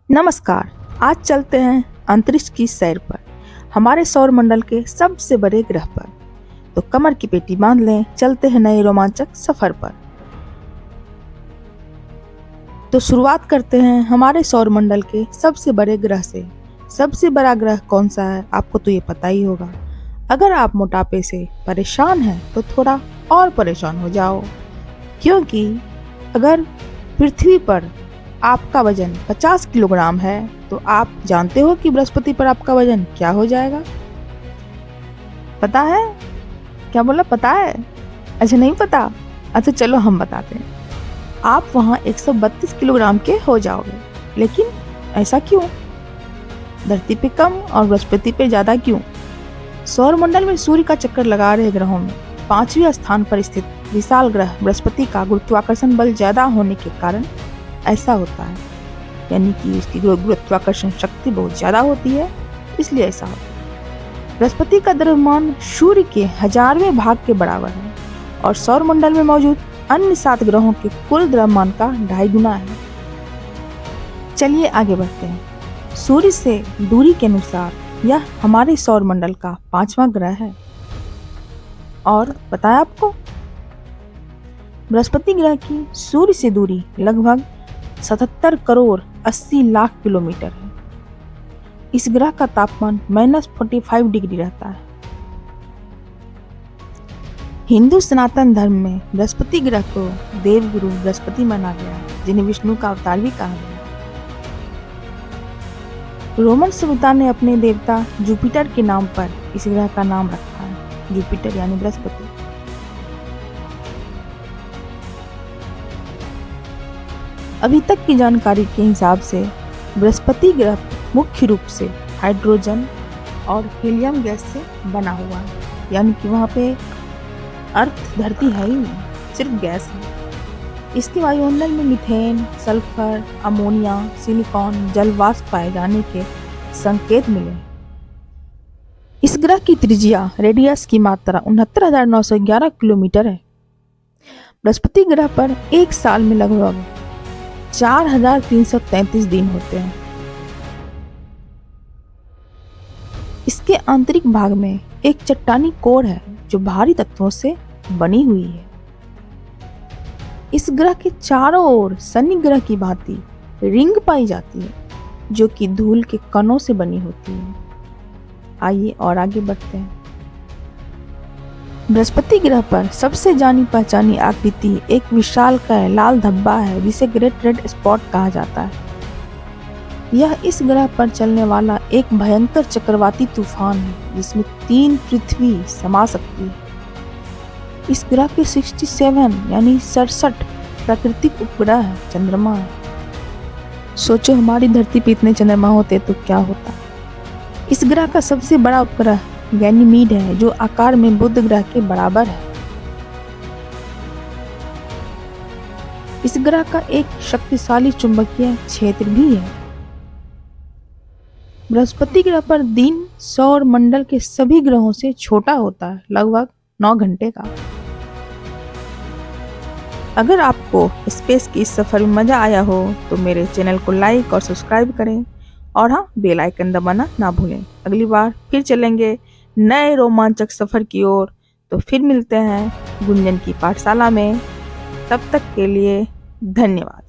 नमस्कार। आज चलते हैं अंतरिक्ष की सैर पर, हमारे सौर मंडल के सबसे बड़े ग्रह पर। तो कमर की पेटी बांध लें, चलते हैं नए रोमांचक सफर पर। तो शुरुआत करते हैं हमारे सौर मंडल के सबसे बड़े ग्रह से। सबसे बड़ा ग्रह कौन सा है, आपको तो ये पता ही होगा। अगर आप मोटापे से परेशान हैं तो थोड़ा और परेशान हो जाओ, क्योंकि अगर पृथ्वी पर आपका वजन 50 किलोग्राम है तो आप जानते हो कि बृहस्पति पर आपका वजन क्या हो जाएगा। पता है? क्या बोला, पता है? अच्छा, नहीं पता? अच्छा चलो हम बताते हैं। आप वहाँ 132 किलोग्राम के हो जाओगे। लेकिन ऐसा क्यों? धरती पे कम और बृहस्पति पे ज़्यादा क्यों? सौर मंडल में सूर्य का चक्कर लगा रहे ग्रहों में 5वें स्थान पर स्थित विशाल ग्रह बृहस्पति का गुरुत्वाकर्षण बल ज़्यादा होने के कारण ऐसा होता है। यानी कि उसकी गुरुत्वाकर्षण शक्ति बहुत ज़्यादा होती है, इसलिए ऐसा होता है। बृहस्पति का द्रव्यमान सूर्य के 1000वें भाग के बराबर है और सौर मंडल में मौजूद अन्य 7 ग्रहों के कुल द्रव्यमान का 2.5 गुना है। चलिए आगे बढ़ते हैं। सूर्य से दूरी के अनुसार यह हमारे सौर मंडल का 5वां ग्रह है। और पता है आपको, बृहस्पति ग्रह की सूर्य से दूरी लगभग 77 करोड़ 80 लाख किलोमीटर है। इस ग्रह का तापमान -45 डिग्री रहता है। हिंदू सनातन धर्म में बृहस्पति ग्रह को देवगुरु बृहस्पति माना गया है, जिन्हें विष्णु का अवतार भी कहा गया है। रोमन सभ्यता ने अपने देवता जुपिटर के नाम पर इस ग्रह का नाम रखा है, जुपिटर यानी बृहस्पति। अभी तक की जानकारी के हिसाब से बृहस्पति ग्रह मुख्य रूप से हाइड्रोजन और हीलियम गैस से बना हुआ है। यानी कि वहाँ पे अर्थ धरती है ही नहीं, सिर्फ गैस है। इसके वायुमंडल में मीथेन, सल्फर, अमोनिया, सिलिकॉन, जलवाष्प पाए जाने के संकेत मिले। इस ग्रह की त्रिज्या रेडियस की मात्रा 69,911 किलोमीटर है। बृहस्पति ग्रह पर एक साल में लगभग 4,333 दिन होते हैं। इसके आंतरिक भाग में एक चट्टानी कोर है जो भारी तत्वों से बनी हुई है। इस ग्रह के चारों ओर शनि ग्रह की भांति रिंग पाई जाती है, जो कि धूल के कणों से बनी होती है। आइए और आगे बढ़ते हैं। बृहस्पति ग्रह पर सबसे जानी पहचानी आकृति एक विशालकाय लाल धब्बा है, जिसे ग्रेट रेड स्पॉट कहा जाता है। यह इस ग्रह पर चलने वाला एक भयंकर चक्रवाती तूफान है, जिसमें 3 पृथ्वी समा सकती है। इस ग्रह के 67 यानी 67 प्राकृतिक उपग्रह है, चंद्रमा है। सोचो हमारी धरती पर इतने चंद्रमा होते तो क्या होता। इस ग्रह का सबसे बड़ा उपग्रह गैनीमीड है, जो आकार में बुध ग्रह के बराबर है। इस ग्रह का एक शक्तिशाली चुंबकीय क्षेत्र भी है। बृहस्पति ग्रह पर दिन सौर मंडल के सभी ग्रहों से छोटा होता है, लगभग 9 घंटे का। अगर आपको स्पेस की इस सफर में मजा आया हो तो मेरे चैनल को लाइक और सब्सक्राइब करें, और हाँ, बेल आइकन दबाना ना भूलें। अगली बार फिर चलेंगे नए रोमांचक सफर की ओर। तो फिर मिलते हैं गुंजन की पाठशाला में। तब तक के लिए धन्यवाद।